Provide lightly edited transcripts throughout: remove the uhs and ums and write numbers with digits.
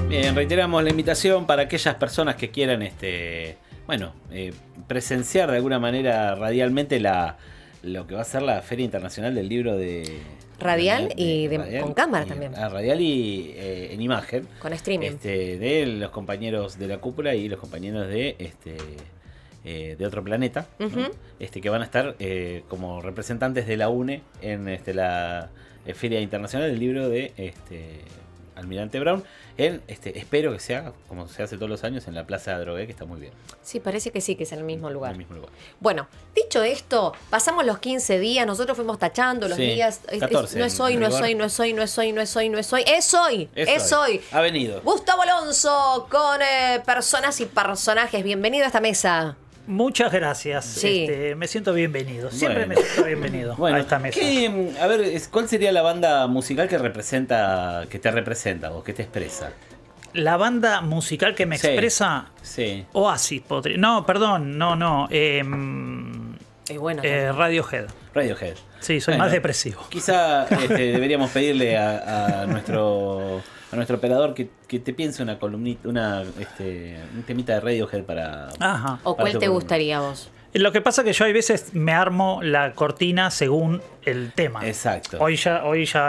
Bien, reiteramos la invitación para aquellas personas que quieran presenciar de alguna manera radialmente lo que va a ser la Feria Internacional del Libro de... Radial con cámara también. Radial y en imagen. Con streaming. De los compañeros de la cúpula y los compañeros de Otro Planeta, ¿no? Que van a estar como representantes de la UNE en la Feria Internacional del Libro de Almirante Brown. Espero que sea, como se hace todos los años, en la Plaza de Adrogué, que está muy bien. Sí, parece que sí, que es en el mismo lugar. En el mismo lugar. Bueno, dicho esto, pasamos los 15 días, nosotros fuimos tachando los días. 14, no es hoy, no es hoy, no es hoy, no es hoy, no es hoy, no es hoy. Es hoy, es hoy. Ha venido. Gustavo Alonso con personas y personajes. Bienvenido a esta mesa. Muchas gracias. Sí. Me siento bienvenido. Siempre me siento bienvenido a esta mesa. A ver, ¿cuál sería la banda musical que te representa o que te expresa? La banda musical que me expresa. Sí. Oasis. No, perdón. No. Radiohead. Radiohead. Sí, soy más depresivo. Quizá deberíamos pedirle a nuestro operador que te piense una columnita, un temita de Radiohead para... Ajá. ¿O cuál te gustaría a vos? Lo que pasa es que yo hay veces me armo la cortina según el tema. Exacto. Hoy ya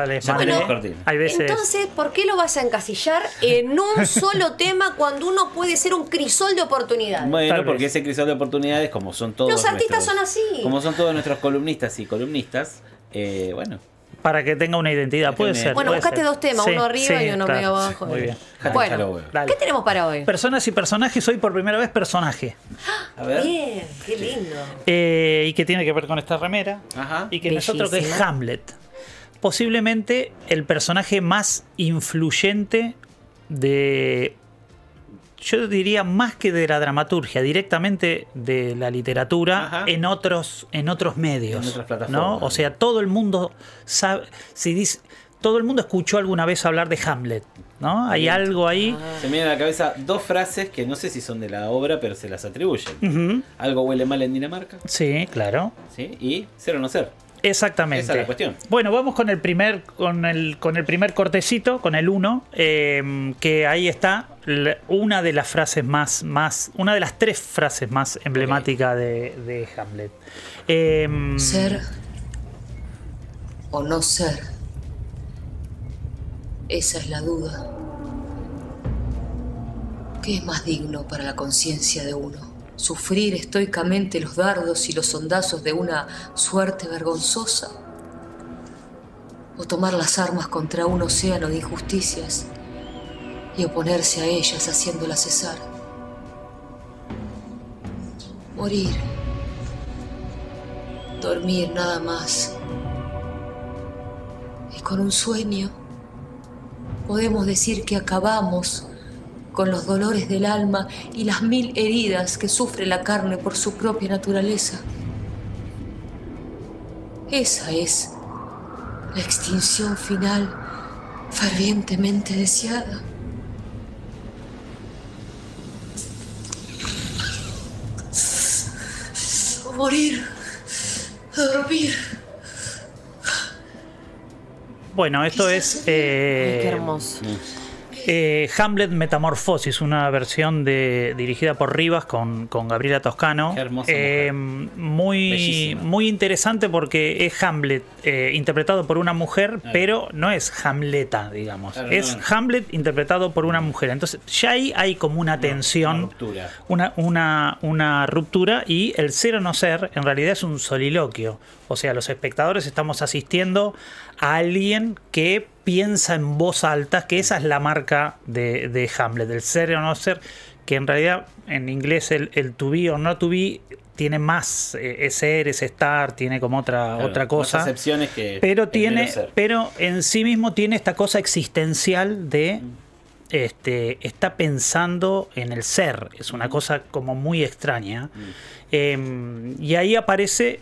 les mandé. Hay veces... Entonces, ¿por qué lo vas a encasillar en un solo tema cuando uno puede ser un crisol de oportunidades? Bueno, porque ese crisol de oportunidades, como son todos los artistas son así. Como son todos nuestros columnistas y columnistas, para que tenga una identidad, puede ser. Bueno, buscate dos temas, uno arriba y uno medio abajo. Muy bien. Bueno, ¿qué tenemos para hoy? Personas y personajes, hoy por primera vez personaje. A ver. Bien, qué lindo. Y que tiene que ver con esta remera. Ajá. Y que no es otro que es Hamlet. Posiblemente el personaje más influyente yo diría más que de la dramaturgia, directamente de la literatura. En otros medios. En otras plataformas. ¿No? O sea, todo el mundo sabe, todo el mundo escuchó alguna vez hablar de Hamlet, ¿no? Hay algo ahí. Se me viene a la cabeza dos frases que no sé si son de la obra, pero se las atribuyen. Algo huele mal en Dinamarca. Sí, claro. ¿Sí? Y ser o no ser. Exactamente. Esa es la cuestión. Bueno, vamos con el primer cortecito, con el 1, que ahí está una de las frases una de las 3 frases más emblemáticas de Hamlet. Ser o no ser. Esa es la duda. ¿Qué es más digno para la conciencia de uno? ¿Sufrir estoicamente los dardos y los sondazos de una suerte vergonzosa? ¿O tomar las armas contra un océano de injusticias y oponerse a ellas haciéndolas cesar? Morir. Dormir nada más. Y con un sueño podemos decir que acabamos con los dolores del alma y las 1000 heridas que sufre la carne por su propia naturaleza. Esa es la extinción final fervientemente deseada. O morir, dormir. Bueno, esto es... Qué hermoso. Hamlet Metamorfosis, una versión dirigida por Rivas con Gabriela Toscano. Qué hermosa muy interesante porque es Hamlet interpretado por una mujer, pero no es Hamleta, digamos. Claro, es Hamlet interpretado por una mujer. Entonces ya ahí hay como una tensión, una ruptura, y el ser o no ser en realidad es un soliloquio. O sea, los espectadores estamos asistiendo a alguien que piensa en voz alta, que esa es la marca de Hamlet, el ser o no ser, que en realidad en inglés el to be o not to be tiene más, es ser, es estar, tiene como otra cosa. Más acepciones que pero en sí mismo tiene esta cosa existencial de está pensando en el ser. Es una cosa como muy extraña. Y ahí aparece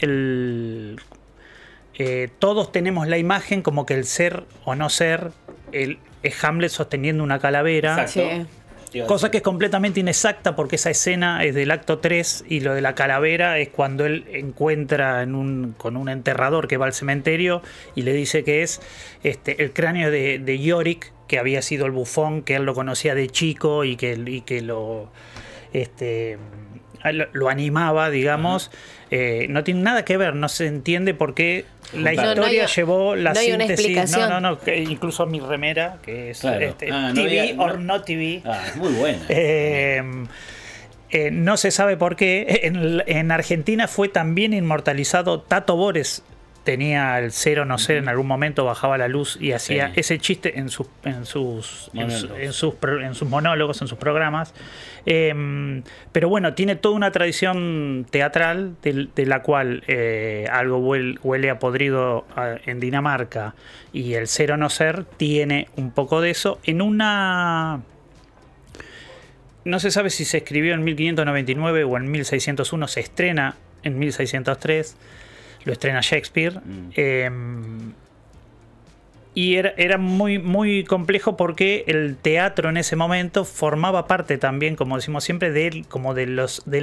todos tenemos la imagen como que el ser o no ser es Hamlet sosteniendo una calavera. Exacto. Sí. Cosa que es completamente inexacta porque esa escena es del acto 3 y lo de la calavera es cuando él encuentra con un enterrador que va al cementerio y le dice que es el cráneo de Yorick, que había sido el bufón, que él lo conocía de chico y que lo animaba, digamos. No tiene nada que ver, no se entiende por qué la historia llevó la síntesis. No, incluso mi remera, que es TV or not TV. Muy buena. No se sabe por qué. En Argentina fue también inmortalizado Tato Bores. Tenía el Ser o No Ser, en algún momento bajaba la luz y hacía ese chiste en sus monólogos, en sus programas. Pero bueno, tiene toda una tradición teatral de la cual algo huele a podrido en Dinamarca, y el Ser o No Ser tiene un poco de eso. No se sabe si se escribió en 1599 o en 1601, se estrena en 1603. Lo estrena Shakespeare. Y era muy, muy complejo porque el teatro en ese momento formaba parte también, como decimos siempre, del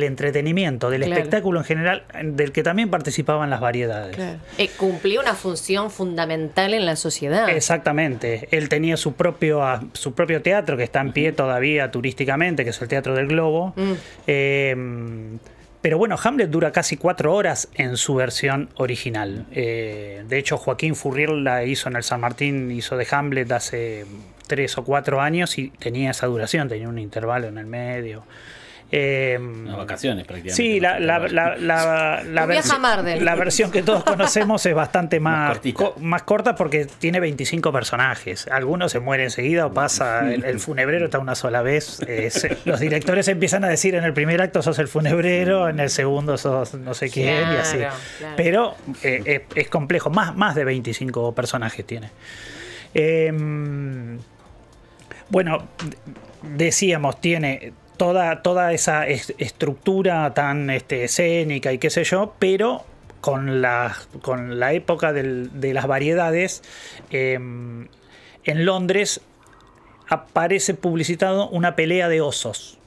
entretenimiento, del espectáculo en general, del que también participaban las variedades. Claro. Cumplía una función fundamental en la sociedad. Exactamente. Él tenía su propio teatro, que está en pie todavía turísticamente, que es el Teatro del Globo. Pero bueno, Hamlet dura casi 4 horas en su versión original. De hecho, Joaquín Furriel la hizo en el San Martín, hizo de Hamlet hace 3 o 4 años y tenía esa duración, tenía un intervalo en el medio. Unas vacaciones prácticamente. Sí, la versión que todos conocemos es bastante más corta porque tiene 25 personajes. Algunos se mueren enseguida o pasa el funebrero está una sola vez. Los directores empiezan a decir en el primer acto sos el funebrero, en el segundo sos no sé quién, y así. Claro. Pero es complejo, más de 25 personajes tiene. Bueno, decíamos, tiene toda esa estructura tan escénica y qué sé yo, pero con la época de las variedades, en Londres aparece publicitado una pelea de osos,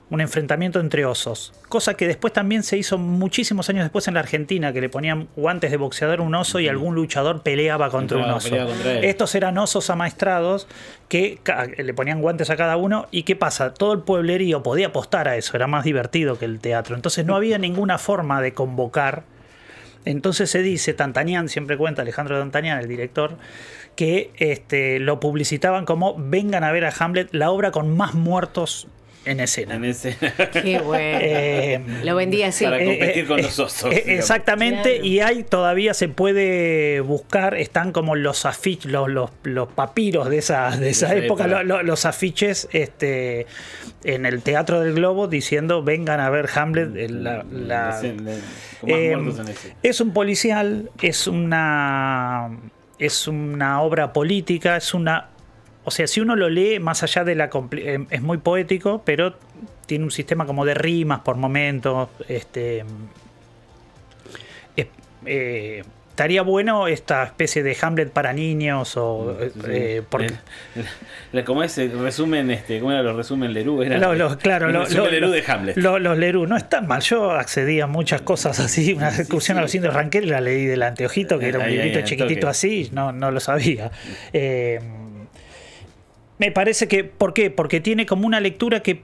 un enfrentamiento entre osos, cosa que después también se hizo muchísimos años después en la Argentina, que le ponían guantes de boxeador a un oso y algún luchador peleaba contra un oso. Estos eran osos amaestrados que le ponían guantes a cada uno. ¿Y qué pasa? Todo el pueblerío podía apostar a eso, era más divertido que el teatro. Entonces no había ninguna forma de convocar. Entonces se dice, D'Artagnan, siempre cuenta Alejandro D'Artagnan, el director, que lo publicitaban como: vengan a ver a Hamlet, la obra con más muertos en escena. Qué bueno. Lo vendía así. Para competir con los osos. Exactamente, claro. Y hay todavía se puede buscar, están como los afiches, los papiros de esa época, los afiches en el Teatro del Globo diciendo: vengan a ver Hamlet. Es un policial, es una obra política, o sea, si uno lo lee, más allá de es muy poético, pero tiene un sistema como de rimas por momentos. Estaría bueno esta especie de Hamlet para niños ¿Cómo es el resumen? ¿Cómo era los resumen Leroux? Claro, los Leroux de Hamlet. Los Leroux no están mal. Yo accedí a muchas cosas así. Una excursión a los indios Ranquel la leí del Anteojito, que era un librito chiquitito así. No lo sabía. Me parece que... ¿Por qué? Porque tiene como una lectura que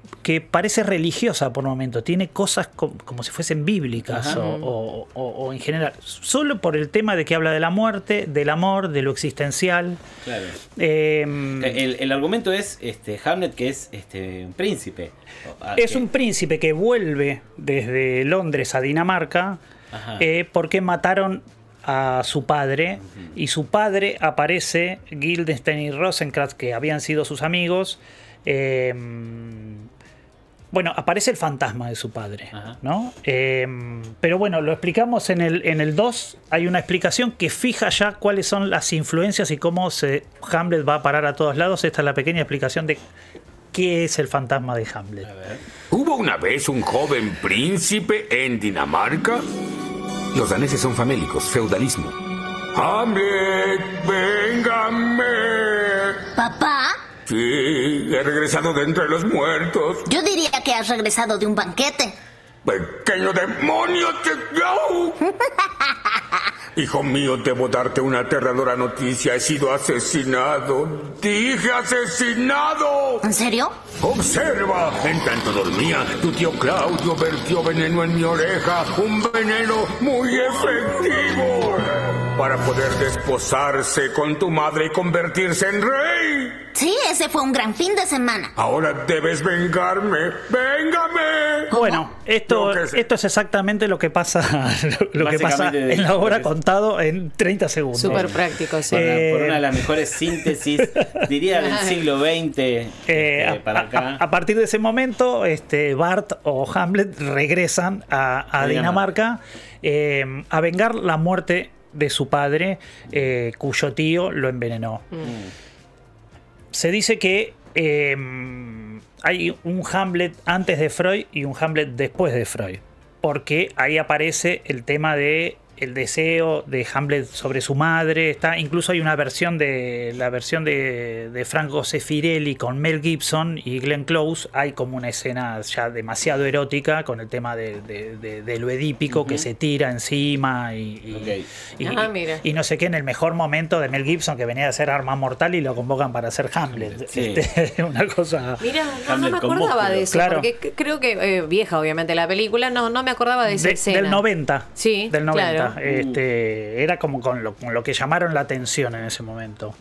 parece religiosa por momento. Tiene cosas como si fuesen bíblicas o en general. Solo por el tema de que habla de la muerte, del amor, de lo existencial. Claro. El argumento es Hamlet, que es un príncipe. Es un príncipe que vuelve desde Londres a Dinamarca porque mataron a su padre, y su padre aparece, Guildenstern y Rosencrantz, que habían sido sus amigos. Bueno, aparece el fantasma de su padre, ¿no? Pero bueno, lo explicamos en el 2. Hay una explicación que fija ya cuáles son las influencias y cómo Hamlet va a parar a todos lados. Esta es la pequeña explicación de qué es el fantasma de Hamlet. ¿Hubo una vez un joven príncipe en Dinamarca? Los daneses son famélicos, feudalismo. ¡Hamlet, véngame! ¿Papá? Sí, he regresado de entre los muertos. Yo diría que has regresado de un banquete. ¡Pequeño demonio! Hijo mío, debo darte una aterradora noticia. He sido asesinado. ¡Dije asesinado! ¿En serio? ¡Observa! En tanto dormía, tu tío Claudio vertió veneno en mi oreja. Un veneno muy efectivo. Para poder desposarse con tu madre y convertirse en rey. Sí, ese fue un gran fin de semana. Ahora debes vengarme. ¡Véngame! Bueno, esto es exactamente lo que pasa, lo que pasa en la obra contado en 30 segundos. Súper práctico, sí. Por una de las mejores síntesis, diría, del siglo XX para acá. A partir de ese momento, Bart o Hamlet regresan a Dinamarca a vengar la muerte de su padre, cuyo tío lo envenenó. Se dice que hay un Hamlet antes de Freud y un Hamlet después de Freud, porque ahí aparece el tema de el deseo de Hamlet sobre su madre. Incluso hay una versión de Franco Sefirelli con Mel Gibson y Glenn Close. Hay como una escena ya demasiado erótica con el tema de lo edípico, que se tira encima y no sé qué, en el mejor momento de Mel Gibson, que venía a hacer Arma Mortal y lo convocan para hacer Hamlet. Sí. Una cosa. Mira, no me acordaba de eso, claro. porque creo que vieja obviamente la película, no me acordaba de esa escena. Del 90. Sí, del 90. Claro. Era como con lo que llamaron la atención en ese momento.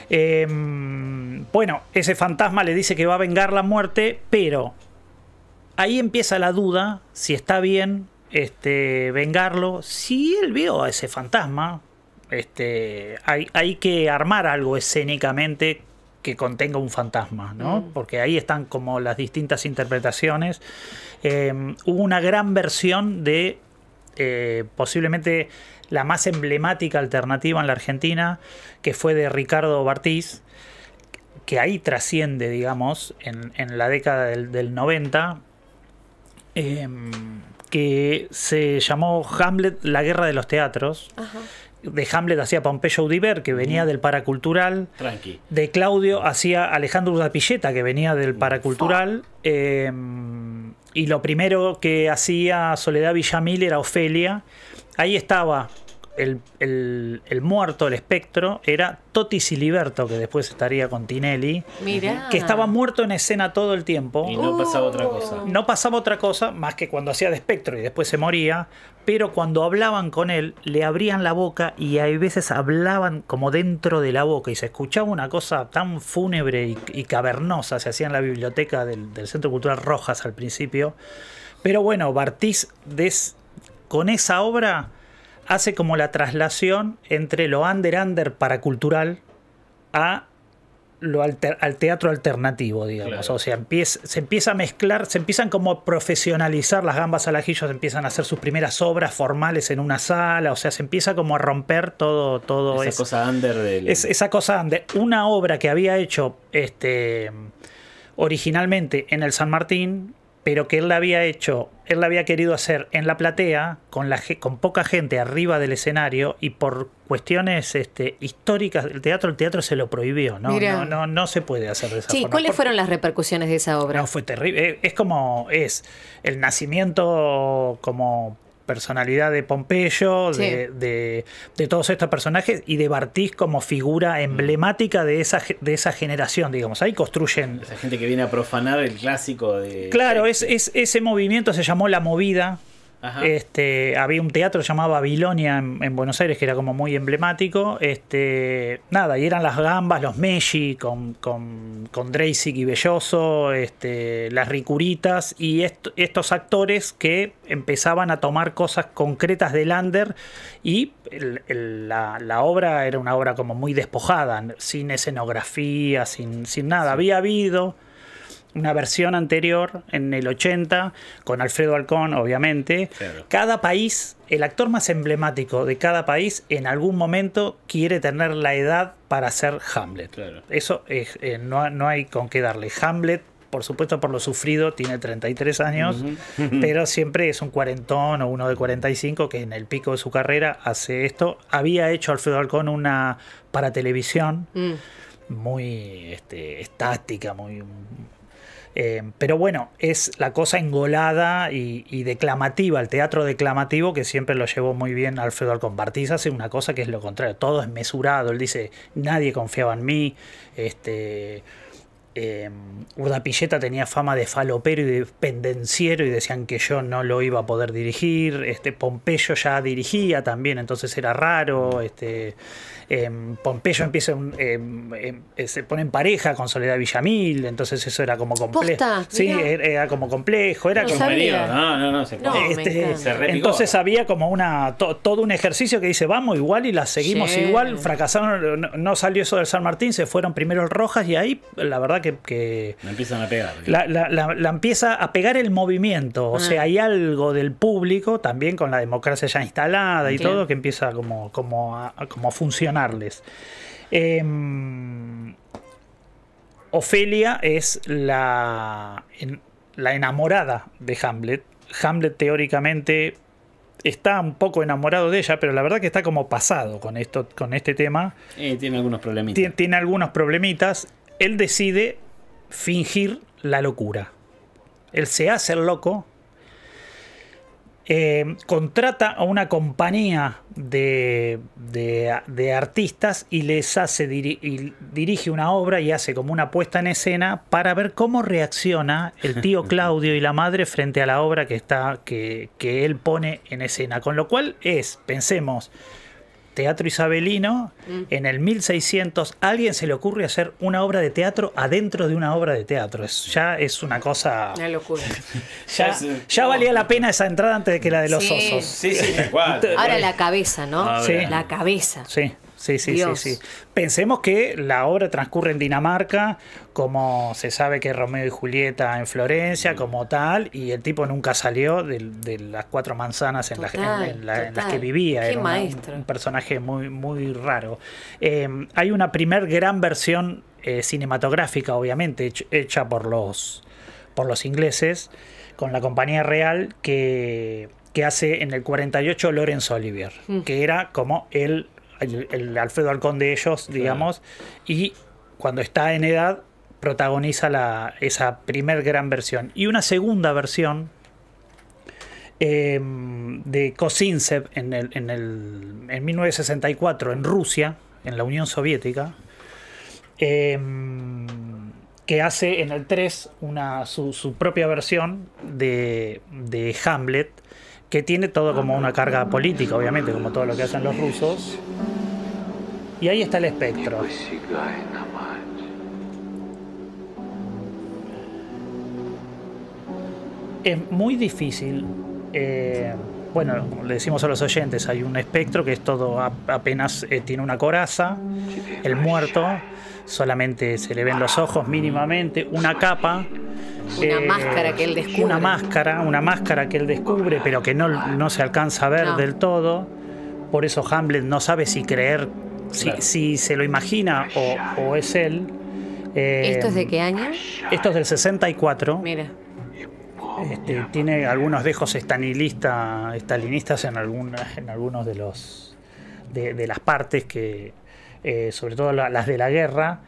Bueno, ese fantasma le dice que va a vengar la muerte, pero ahí empieza la duda si está bien vengarlo. Si él vio a ese fantasma, hay que armar algo escénicamente que contenga un fantasma, ¿no? Porque ahí están como las distintas interpretaciones. Hubo una gran versión de posiblemente la más emblemática alternativa en la Argentina, que fue de Ricardo Bartiz, que ahí trasciende, digamos, en la década del 90, que se llamó Hamlet, la guerra de los teatros. Ajá. De Hamlet hacía Pompeyo Audibert, que venía del Paracultural. Tranqui. De Claudio hacía Alejandro Urdapilleta, que venía del Paracultural. Y lo primero que hacía Soledad Villamil era Ofelia. Ahí estaba el muerto, el espectro, era Toti Siliberto, que después estaría con Tinelli. Mirá. Que estaba muerto en escena todo el tiempo. Y no pasaba otra cosa. No pasaba otra cosa más que cuando hacía de espectro y después se moría. Pero cuando hablaban con él, le abrían la boca y a veces hablaban como dentro de la boca y se escuchaba una cosa tan fúnebre y cavernosa. Se hacía en la biblioteca del Centro Cultural Rojas al principio. Pero bueno, Bartiz con esa obra hace como la traslación entre lo under paracultural al teatro alternativo, digamos. Claro. O sea, se empieza a mezclar, se empiezan como a profesionalizar las gambas al ajillo, se empiezan a hacer sus primeras obras formales en una sala, o sea, se empieza como a romper todo esa cosa under esa cosa under. Una obra que había hecho originalmente en el San Martín, pero que él la había querido hacer en la platea, con poca gente arriba del escenario, y por cuestiones históricas del teatro, el teatro se lo prohibió, no se puede hacer de esa forma. ¿Cuáles fueron las repercusiones de esa obra? No, fue terrible. Es el nacimiento como personalidad de Pompeyo, sí, de todos estos personajes, y de Bartiz como figura emblemática de esa generación, digamos. Ahí construyen... Esa gente que viene a profanar el clásico de... Claro, ese movimiento se llamó La Movida. Ajá. Había un teatro llamado Babilonia en Buenos Aires que era como muy emblemático. Y eran las gambas, los Messi con Dreisig y Belloso, las Ricuritas y estos actores que empezaban a tomar cosas concretas del under, y la obra era una obra como muy despojada, sin escenografía, sin nada. Sí. Había habido una versión anterior en el 80 con Alfredo Alcón, obviamente. Claro. Cada país, el actor más emblemático de cada país en algún momento quiere tener la edad para ser Hamlet. Claro. Eso no hay con qué darle. Hamlet, por supuesto, por lo sufrido, tiene 33 años, pero siempre es un cuarentón o uno de 45 que en el pico de su carrera hace esto. Había hecho Alfredo Alcón una para televisión muy estática, muy... Pero bueno, es la cosa engolada y declamativa, el teatro declamativo que siempre lo llevó muy bien Alfredo Alcón. Bartiz hace una cosa que es lo contrario, todo es mesurado. Él dice, nadie confiaba en mí. Urdapilleta tenía fama de falopero y de pendenciero y decían que yo no lo iba a poder dirigir. Pompeyo ya dirigía también, entonces era raro. Pompeyo empieza se pone en pareja con Soledad Villamil, entonces eso era como complejo. Sí, era como complejo, era como entonces había como todo un ejercicio que dice vamos igual y la seguimos igual, fracasaron, no salió eso del San Martín, se fueron primero el Rojas y ahí la verdad que la empiezan a pegar. La empieza a pegar el movimiento, o sea, hay algo del público también con la democracia ya instalada y todo que empieza como a funcionarles. Ofelia es la enamorada de Hamlet. Hamlet teóricamente está un poco enamorado de ella, pero la verdad que está como pasado con este tema. Tiene algunos problemitas. Tiene algunos problemitas. Él decide fingir la locura. Él se hace el loco. Contrata a una compañía de artistas y les hace dirige una obra y hace como una puesta en escena para ver cómo reacciona el tío Claudio y la madre frente a la obra que él pone en escena. Con lo cual pensemos, teatro isabelino, en el 1600 a alguien se le ocurre hacer una obra de teatro adentro de una obra de teatro. Ya es una cosa... Una locura. Ya valía la pena esa entrada antes de que la de los osos. Sí, tal cual. Ahora la cabeza, ¿no? Sí. La cabeza. Sí. Pensemos que la obra transcurre en Dinamarca, como se sabe que Romeo y Julieta en Florencia, como tal, y el tipo nunca salió de las 4 manzanas en las que vivía. Era un personaje muy, muy raro. Hay una primer gran versión cinematográfica, obviamente, hecha por los ingleses, con la Compañía Real, que hace en el 48 Laurence Olivier, que era como el Alfredo Alcón de ellos, digamos, y cuando está en edad protagoniza esa primer gran versión. Y una segunda versión de Kozintsev en 1964 en Rusia, en la Unión Soviética, que hace en el 3 su propia versión de Hamlet, que tiene todo como una carga política, obviamente, como todo lo que hacen los rusos. Y ahí está el espectro. Es muy difícil. Bueno, le decimos a los oyentes, hay un espectro que es todo, apenas tiene una coraza, el muerto, solamente se le ven los ojos mínimamente, una capa. Una máscara que él descubre. Una máscara que él descubre, pero que no se alcanza a ver del todo. Por eso Hamlet no sabe si creer, si se lo imagina o es él. ¿Esto es de qué año? Esto es del 64. Mira. Tiene algunos dejos estalinistas en algunos de las partes, que sobre todo las de la guerra.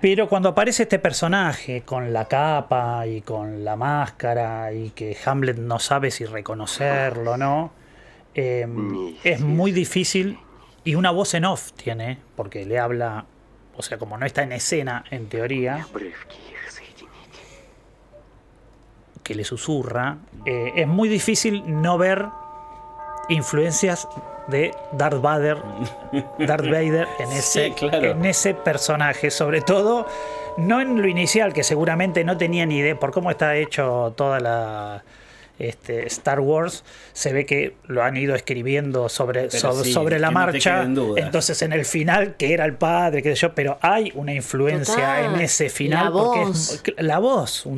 Pero cuando aparece este personaje con la capa y con la máscara y que Hamlet no sabe si reconocerlo o no, es muy difícil. Y una voz en off tiene, porque le habla, o sea, como no está en escena en teoría, que le susurra, es muy difícil no ver influencias de Darth Vader en ese personaje, sobre todo no en lo inicial, que seguramente no tenía ni idea por cómo está hecho toda la Star Wars. Se ve que lo han ido escribiendo sobre la marcha, entonces en el final que era el padre, qué sé yo, pero hay una influencia en ese final, la voz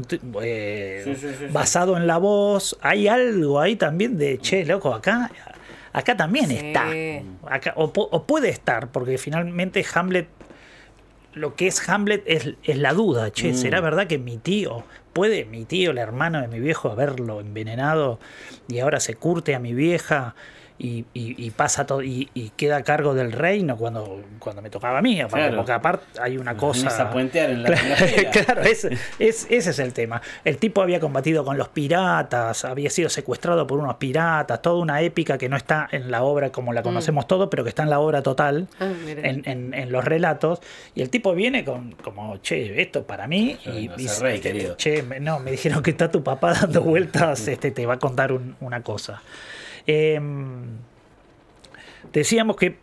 basado en la voz. Hay algo ahí también de loco, acá también está. O puede estar, porque finalmente Hamlet, lo que es Hamlet es la duda. ¿Será verdad que mi tío, el hermano de mi viejo, haberlo envenenado y ahora se curte a mi vieja y pasa todo y queda a cargo del reino cuando me tocaba a mí, porque aparte hay una cosa a puentear en la fila. Claro, ese es el tema. El tipo había combatido con los piratas, había sido secuestrado por unos piratas, toda una épica que no está en la obra como la conocemos todos, pero que está en la obra total, en los relatos, y el tipo viene como, che, esto para mí, rey, querido. Che, me dijeron que está tu papá dando vueltas, te va a contar una cosa. Decíamos que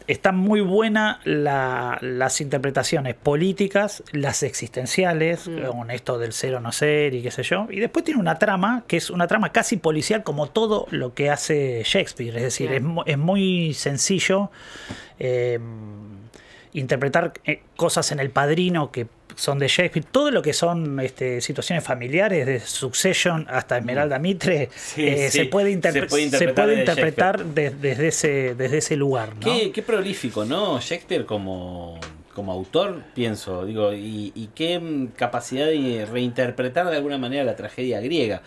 están muy buenas las interpretaciones políticas, las existenciales, con esto del ser o no ser y qué sé yo. Y después tiene una trama que es una trama casi policial, como todo lo que hace Shakespeare. Es decir, es muy sencillo interpretar cosas en El Padrino que son de Shakespeare, todo lo que son situaciones familiares, de Succession hasta Esmeralda Mitre, se puede interpretar desde ese lugar, ¿no? Qué prolífico, ¿no? Shakespeare como autor, pienso, y qué capacidad de reinterpretar de alguna manera la tragedia griega.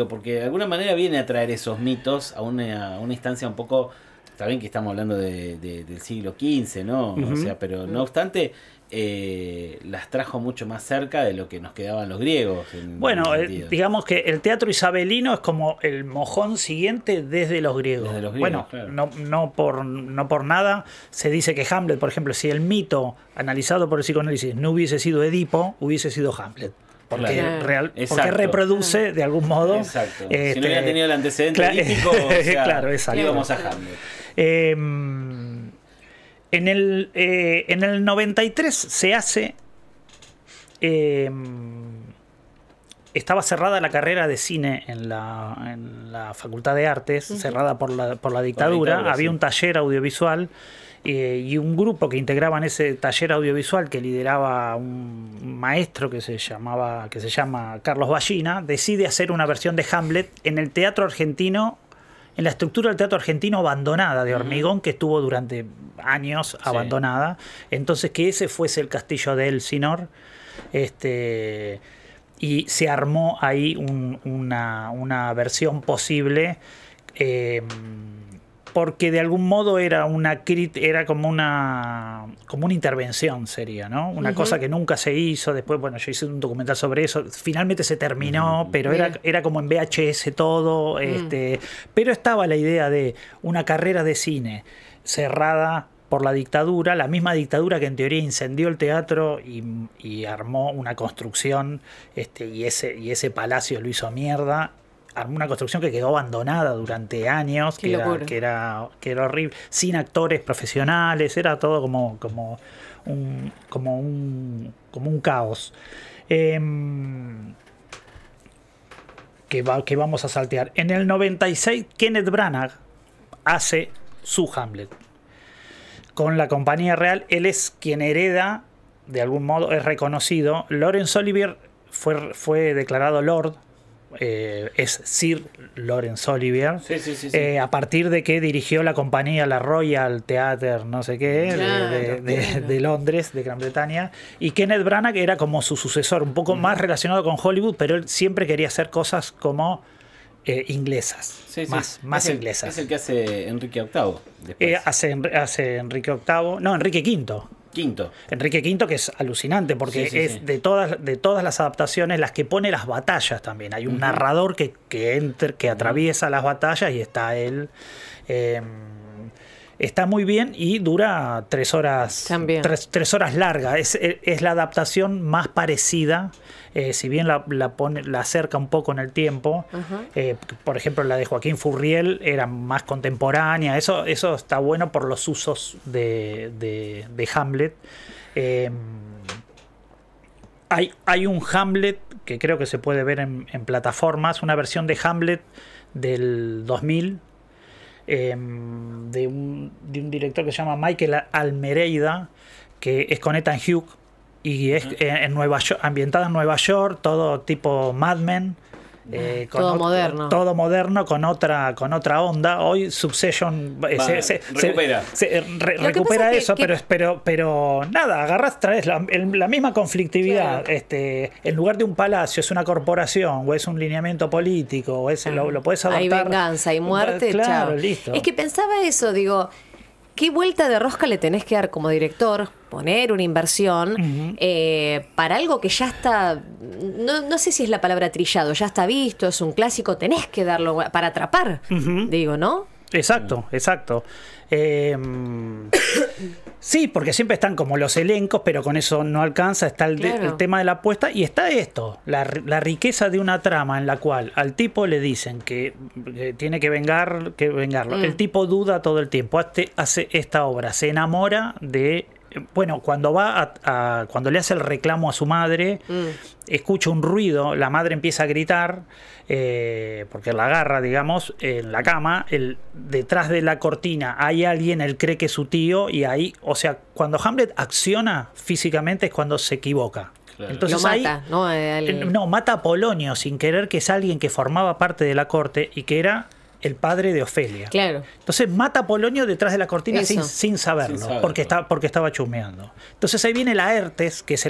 Porque de alguna manera viene a traer esos mitos a una instancia un poco. Está bien que estamos hablando del siglo XV, ¿no? O sea, pero no obstante, las trajo mucho más cerca de lo que nos quedaban los griegos. Bueno, digamos que el teatro isabelino es como el mojón siguiente desde los griegos. Bueno, claro. no por nada se dice que Hamlet, por ejemplo, si el mito analizado por el psicoanálisis no hubiese sido Edipo, hubiese sido Hamlet. Porque, porque reproduce de algún modo. Exacto. Si no hubiera tenido el antecedente edípico, claro, íbamos a Hamlet. En el 93 se hace. Estaba cerrada la carrera de cine en la Facultad de Artes, cerrada por la dictadura. Había un taller audiovisual. Y un grupo que integraban ese taller audiovisual que lideraba un maestro que se llama Carlos Ballina, decide hacer una versión de Hamlet en el teatro argentino, en la estructura del teatro argentino abandonada de hormigón, que estuvo durante años abandonada. Entonces que ese fuese el castillo de Elsinor, y se armó ahí una versión posible, porque de algún modo era como una intervención, sería, ¿no? Una cosa que nunca se hizo. Después, bueno, yo hice un documental sobre eso. Finalmente se terminó, pero era como en VHS todo. Pero estaba la idea de una carrera de cine cerrada por la dictadura, la misma dictadura que en teoría incendió el teatro y armó una construcción, y ese palacio lo hizo mierda. Armó una construcción que quedó abandonada durante años, que era horrible, sin actores profesionales, era todo como un caos. Que vamos a saltear. En el 96, Kenneth Branagh hace su Hamlet con la Compañía Real. Él es quien hereda, de algún modo, es reconocido. Laurence Olivier fue declarado Lord. Es Sir Laurence Olivier, a partir de que dirigió la compañía, la Royal Theatre, no sé qué, de Londres, de Gran Bretaña, y Kenneth Branagh era como su sucesor, un poco más relacionado con Hollywood, pero él siempre quería hacer cosas como inglesas, más inglesas. Es el que hace Enrique VIII. Hace Enrique VIII, no, Enrique V. Enrique V, que es alucinante porque de todas las adaptaciones, las que pone las batallas también. Hay un narrador que atraviesa las batallas y está él. Está muy bien y dura 3 horas. También. 3 horas largas. Es la adaptación más parecida. Si bien la acerca un poco en el tiempo. Por ejemplo, la de Joaquín Furriel era más contemporánea. Eso está bueno por los usos de Hamlet. Hay un Hamlet que creo que se puede ver en plataformas, una versión de Hamlet del 2000, de un director que se llama Michael Almereyda, que es con Ethan Hawke y es en Nueva York, ambientada en Nueva York, todo tipo Mad Men. Todo moderno. Todo moderno con otra onda. Hoy Succession recupera eso, pero nada, agarrás, traes la misma conflictividad. Claro. En lugar de un palacio, es una corporación, o es un lineamiento político, o es lo puedes adaptar. Hay venganza, hay muerte, claro, chao. listo. Es que pensaba eso, digo, ¿qué vuelta de rosca le tenés que dar como director? Poner una inversión para algo que ya está, no sé si es la palabra trillado, ya está visto, es un clásico, tenés que darlo para atrapar, digo, ¿no? Exacto. Sí, porque siempre están como los elencos, pero con eso no alcanza. Está el tema de la apuesta y está esto, la riqueza de una trama en la cual al tipo le dicen que tiene que vengarlo. El tipo duda todo el tiempo, hace esta obra, se enamora de... Bueno, cuando cuando le hace el reclamo a su madre, escucha un ruido, la madre empieza a gritar, porque la agarra, digamos, en la cama, detrás de la cortina hay alguien, él cree que es su tío, y ahí, o sea, cuando Hamlet acciona físicamente es cuando se equivoca. Claro. Entonces lo mata, ¿no? Mata a Polonio sin querer, que es alguien que formaba parte de la corte y que era el padre de Ofelia. Claro. Entonces mata a Polonio detrás de la cortina sin saberlo, porque estaba chusmeando. Entonces ahí viene Laertes, que es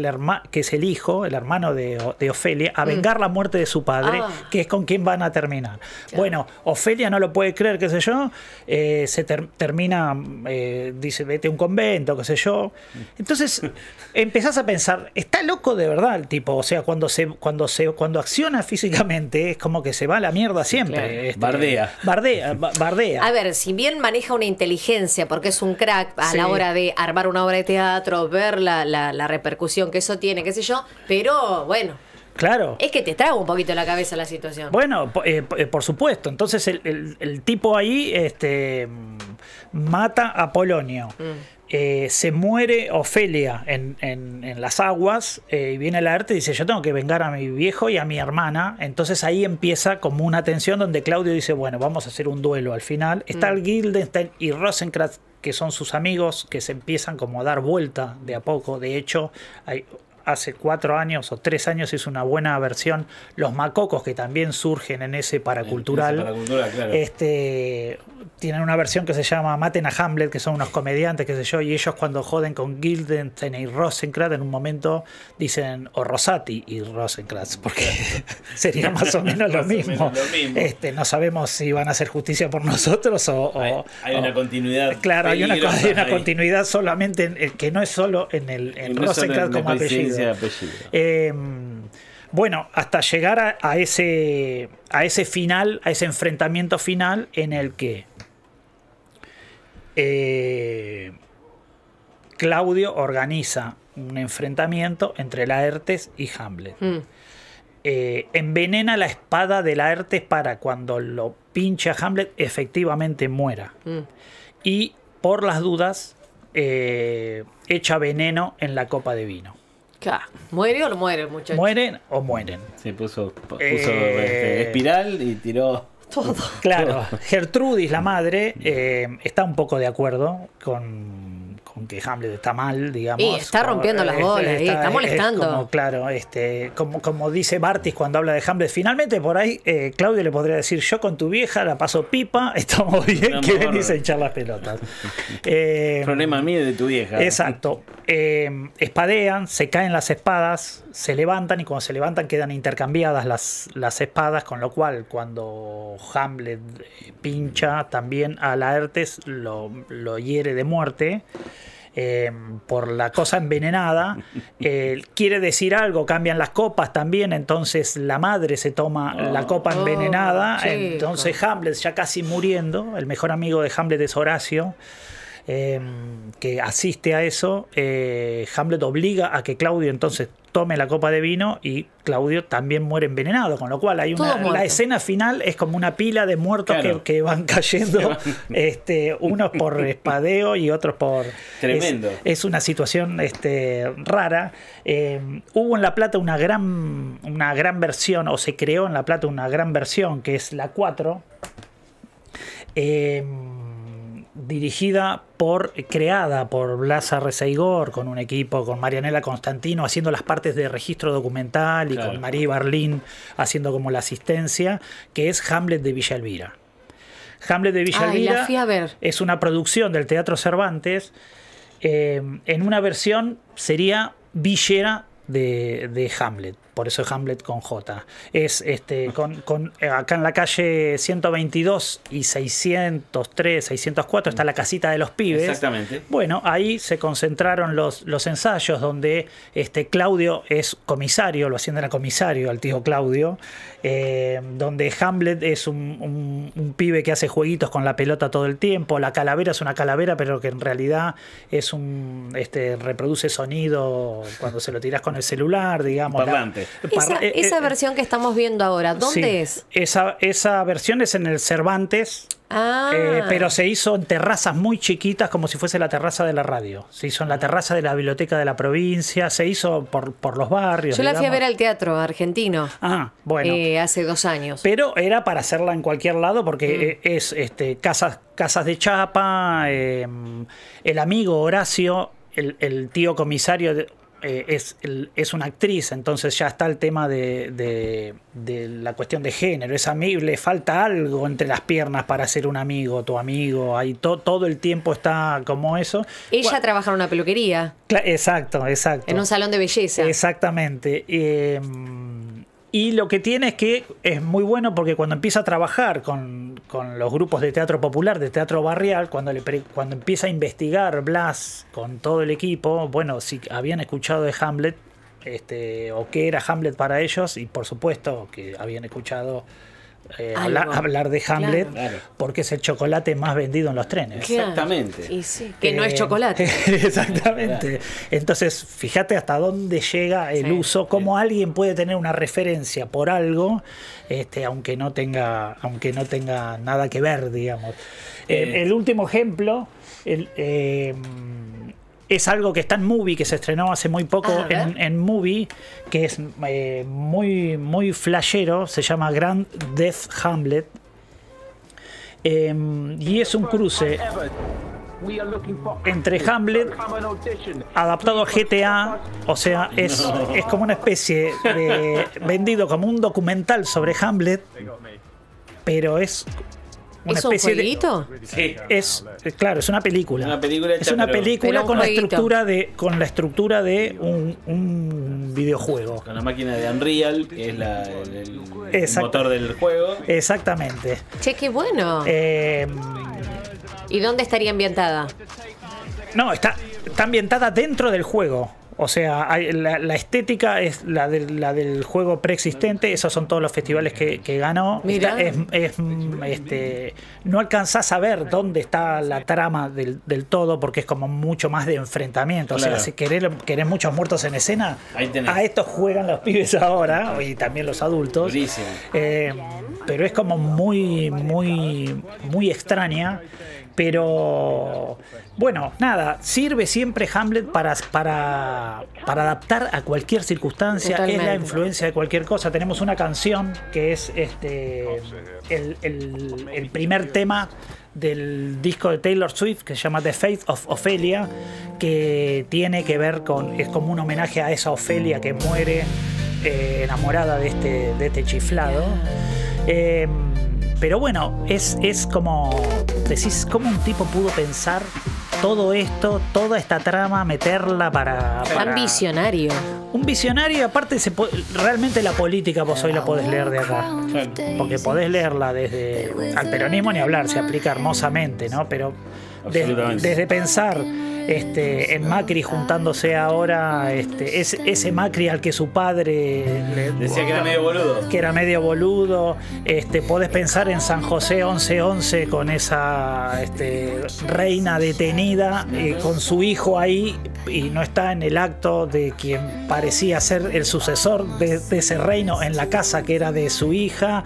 el hijo, el hermano de Ofelia, a vengar la muerte de su padre, que es con quien van a terminar. Claro. Bueno, Ofelia no lo puede creer, qué sé yo, termina, dice, vete a un convento, qué sé yo. Entonces empezás a pensar, está loco de verdad el tipo, o sea, cuando acciona físicamente es como que se va a la mierda siempre. Claro. Bardea. A ver, si bien maneja una inteligencia, porque es un crack a la hora de armar una obra de teatro, ver la repercusión que eso tiene, qué sé yo, pero bueno. Claro. Es que te traga un poquito la cabeza la situación. Bueno, por supuesto. Entonces el tipo ahí mata a Polonio. Se muere Ofelia en las aguas, y viene Laertes y dice, yo tengo que vengar a mi viejo y a mi hermana. Entonces ahí empieza como una tensión donde Claudio dice, bueno, vamos a hacer un duelo al final. Está el Guildenstern y Rosencrantz, que son sus amigos, que se empiezan como a dar vuelta de a poco. De hecho, hace 4 años o 3 años hizo una buena versión Los Macocos, que también surgen en ese paracultural. Claro. Tienen una versión que se llama Maten a Hamlet, que son unos comediantes, qué sé yo, y ellos cuando joden con Guildenstern y Rosencrantz en un momento dicen o Rosati y Rosencrantz, porque sería más o menos lo mismo. No sabemos si van a hacer justicia por nosotros o hay una continuidad. Claro, hay una continuidad solamente que no es solo en Rosencrantz como apellido. Bueno, hasta llegar a ese final, a ese enfrentamiento final en el que Claudio organiza un enfrentamiento entre Laertes y Hamlet. Envenena la espada de Laertes para cuando lo pinche a Hamlet efectivamente muera. Y por las dudas echa veneno en la copa de vino. ¿Muere o no muere el muchacho? ¿Mueren o mueren? Sí, puso espiral y tiró todo. Claro, Gertrudis, la madre, está un poco de acuerdo con que Hamlet está mal, digamos. Y está rompiendo las bolas, está molestando. Como dice Bartis cuando habla de Hamlet, finalmente por ahí Claudio le podría decir, yo con tu vieja la paso pipa, estamos bien, que venís a echar las pelotas. Problema mío de tu vieja. Exacto. Espadean, se caen las espadas, se levantan y cuando se levantan quedan intercambiadas las espadas, con lo cual cuando Hamlet pincha también a Laertes lo hiere de muerte. Por la cosa envenenada, quiere decir algo, cambian las copas también, entonces la madre se toma la copa envenenada, entonces Hamlet ya casi muriendo, el mejor amigo de Hamlet es Horacio, que asiste a eso. Hamlet obliga a que Claudio entonces tome la copa de vino y Claudio también muere envenenado, con lo cual hay la escena final es como una pila de muertos que van cayendo, unos por espadeo y otros por... Tremendo. Es una situación rara. Hubo en La Plata una gran versión, o se creó en La Plata una gran versión, que es la 4, creada por Blas Arreceigor, con un equipo, con Marianela Constantino haciendo las partes de registro documental y con María Barlín haciendo como la asistencia, que es Hamlet de Villa Elvira. Hamlet de Villa Elvira la fui a ver. Es una producción del Teatro Cervantes, en una versión sería villera de Hamlet. Por eso es Hamlet con J. Es acá en la calle 122 y 603, 604 está la casita de los pibes. Exactamente. Bueno, ahí se concentraron los ensayos donde Claudio es comisario, lo ascienden a comisario al tío Claudio, donde Hamlet es un pibe que hace jueguitos con la pelota todo el tiempo. La calavera es una calavera, pero que en realidad es reproduce sonido cuando se lo tirás con el celular, digamos. Parlante. Esa versión que estamos viendo ahora, ¿dónde es? Esa versión es en el Cervantes, pero se hizo en terrazas muy chiquitas, como si fuese la terraza de la radio. Se hizo en la terraza de la biblioteca de la provincia, se hizo por los barrios. Yo la fui a ver al Teatro Argentino. Bueno. Hace 2 años. Pero era para hacerla en cualquier lado porque es casas de chapa, el amigo Horacio, el tío comisario es una actriz, entonces ya está el tema de la cuestión de género. Es amigo, le falta algo entre las piernas para ser un amigo, tu amigo. Ahí todo el tiempo está como eso. Ella trabaja en una peluquería. Exacto. En un salón de belleza. Exactamente. Y lo que tiene es que es muy bueno porque cuando empieza a trabajar con los grupos de teatro popular, de teatro barrial, cuando empieza a investigar Blas con todo el equipo, bueno, si habían escuchado de Hamlet, o qué era Hamlet para ellos, y por supuesto que habían escuchado hablar de Hamlet, claro, porque es el chocolate más vendido en los trenes. Exactamente. Y sí, que no es chocolate. Exactamente. Claro. Entonces, fíjate hasta dónde llega el uso, cómo alguien puede tener una referencia por algo, aunque no tenga nada que ver, digamos. El último ejemplo, es algo que está en Movie, que se estrenó hace muy poco en Movie, que es muy, muy flashero, se llama Grand Death Hamlet, y es un cruce entre Hamlet adaptado a GTA, o sea, es como una especie de vendido como un documental sobre Hamlet, pero es una especie un jueguito? Sí. Claro, es una película. Es una película pero con la estructura de un videojuego. Con la máquina de Unreal, que es el motor del juego. Exactamente. Che, qué bueno. ¿Y dónde estaría ambientada? No, está ambientada dentro del juego. O sea, la estética es la del juego preexistente. Esos son todos los festivales que ganó. Mira. No alcanzás a ver dónde está la trama del todo, porque es como mucho más de enfrentamiento. Claro. O sea, si querés muchos muertos en escena, a estos juegan los pibes ahora, y también los adultos. Pero es como muy, muy, muy extraña. Pero bueno, nada, sirve siempre Hamlet para adaptar a cualquier circunstancia. Totalmente. Es la influencia de cualquier cosa. Tenemos una canción que es el primer tema del disco de Taylor Swift, que se llama The Fate of Ophelia, que tiene que ver es como un homenaje a esa Ofelia que muere enamorada de este chiflado. Pero bueno, es como decís, ¿cómo un tipo pudo pensar todo esto, toda esta trama, meterla para tan visionario? Un visionario, aparte realmente la política vos hoy la podés leer de acá, porque podés leerla desde al peronismo ni hablar, se aplica hermosamente, ¿no? Pero desde pensar en Macri juntándose ahora, ese Macri al que su padre decía que era medio boludo. Podés pensar en San José 1111 con esa reina detenida, con su hijo ahí, y no está en el acto de quien parecía ser el sucesor de ese reino en la casa que era de su hija.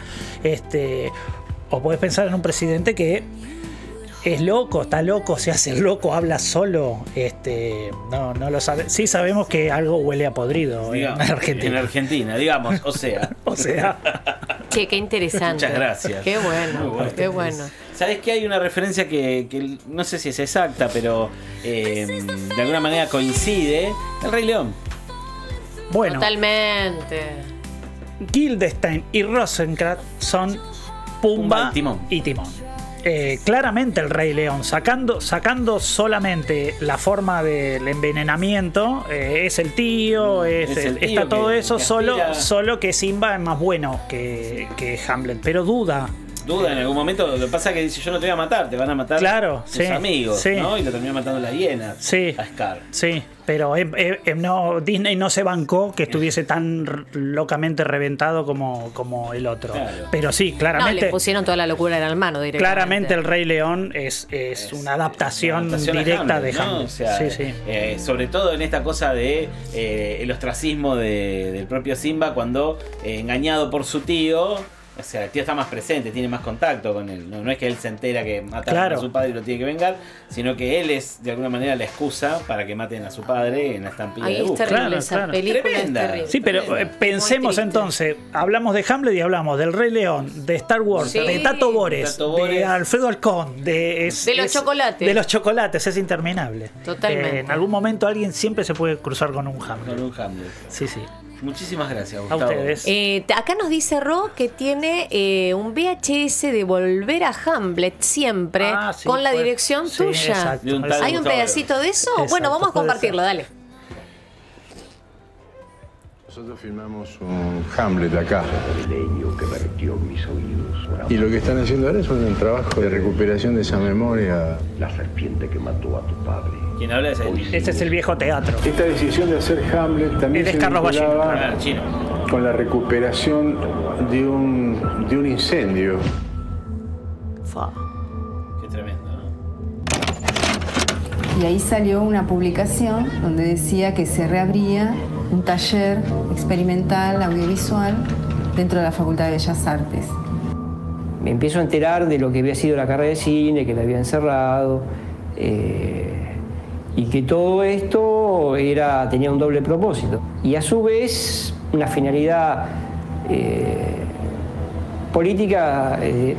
O podés pensar en un presidente que es loco, está loco, se hace loco, habla solo. No lo sabe. Sí sabemos que algo huele a podrido, digamos, en Argentina. En Argentina, digamos, o sea. Che, qué interesante. Muchas gracias. Qué bueno, qué bueno. ¿Sabes que hay una referencia que no sé si es exacta, pero de alguna manera coincide? El Rey León. Bueno, Totalmente. Guildenstern y Rosencrantz son Pumba y Timón. Claramente el Rey León, sacando solamente la forma del envenenamiento, es el tío, está todo eso, solo que Simba es más bueno que Hamlet, pero duda en algún momento. Lo que pasa es que dice: yo no te voy a matar, te van a matar tus amigos, ¿no? Y lo terminó matando la hiena a Scar. Sí, pero Disney no se bancó que estuviese tan locamente reventado como el otro. Claro. Pero sí, claramente. No, le pusieron toda la locura en la mano directamente. Claramente el Rey León es una adaptación directa Hamlet, de Hamlet. ¿no? O sea, sobre todo en esta cosa de el ostracismo del propio Simba cuando engañado por su tío. O sea, el tío está más presente, tiene más contacto con él. No es que él se entera que mataron a su padre y lo tiene que vengar, sino que él es de alguna manera la excusa para que maten a su padre en la estampida de Búho. Es terrible esa película. Tremenda. Es terrible. Sí, pero pensemos entonces, hablamos de Hamlet y hablamos del Rey León, de Star Wars, de Tato Bores, de Alfredo Halcón, de los chocolates. De los chocolates, es interminable. Totalmente. En algún momento alguien siempre se puede cruzar con un Hamlet. Con un Hamlet. Sí. Muchísimas gracias, Gustavo. A ustedes. Acá nos dice Ro que tiene un VHS de Volver a Hamlet siempre con la dirección tuya. Exacto. ¿Hay un pedacito de eso? Exacto, bueno, vamos a compartirlo, dale. Nosotros filmamos un Hamlet acá. Y lo que están haciendo ahora es un trabajo de recuperación de esa memoria. La serpiente que mató a tu padre. ¿Quién habla? Este es el viejo teatro. Esta decisión de hacer Hamlet también Es se Carlos vinculaba chino. con la recuperación de un incendio. Qué tremendo, ¿no? Y ahí salió una publicación donde decía que se reabría un taller experimental audiovisual dentro de la Facultad de Bellas Artes. Me empiezo a enterar de lo que había sido la carrera de cine, que la habían cerrado, y que todo esto tenía un doble propósito. Y a su vez una finalidad política de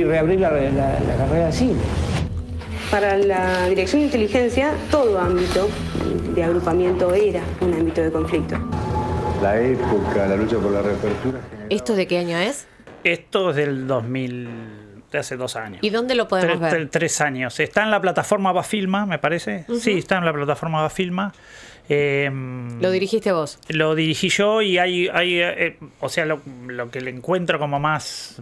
reabrir la carrera de cine. Para la Dirección de Inteligencia, todo ámbito de agrupamiento era un ámbito de conflicto. La época, la lucha por la reapertura. ¿Esto de qué año es? Esto es del 2000, de hace 2 años. ¿Y dónde lo podemos ver? 3 años. Está en la plataforma Bafilma, me parece. Sí, está en la plataforma Bafilma. ¿Lo dirigiste vos? Lo dirigí yo y hay o sea, lo que le encuentro como más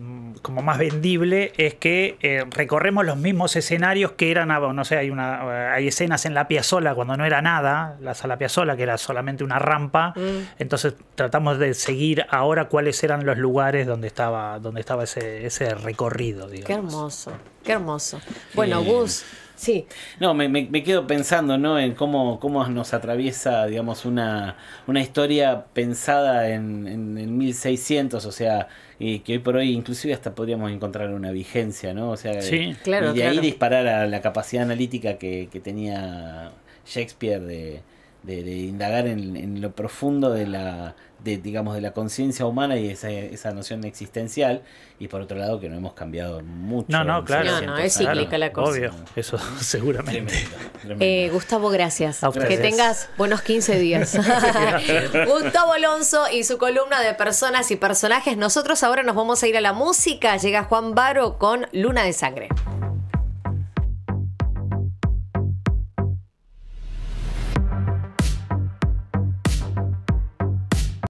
vendible es que recorremos los mismos escenarios que eran, no sé, hay escenas en la Piazzolla cuando no era nada, la sala Piazzolla, que era solamente una rampa. Entonces tratamos de seguir ahora cuáles eran los lugares donde estaba ese recorrido, digamos. Qué hermoso, qué hermoso. Bueno, Gus. Sí. No, me quedo pensando, ¿no? En cómo nos atraviesa, digamos, una historia pensada en 1600, o sea, y que hoy por hoy inclusive hasta podríamos encontrar una vigencia, ¿no? O sea, sí, claro, y de ahí disparar a la capacidad analítica que tenía Shakespeare de indagar en lo profundo de la conciencia humana y esa noción existencial, y por otro lado que no hemos cambiado mucho. No, claro. No, es cíclica la cosa. Obvio, eso seguramente. Tremendo. Gustavo, gracias. A ustedes. Que tengas buenos 15 días. Gustavo Alonso y su columna de personas y personajes. Nosotros ahora nos vamos a ir a la música. Llega Juan Baro con Luna de Sangre.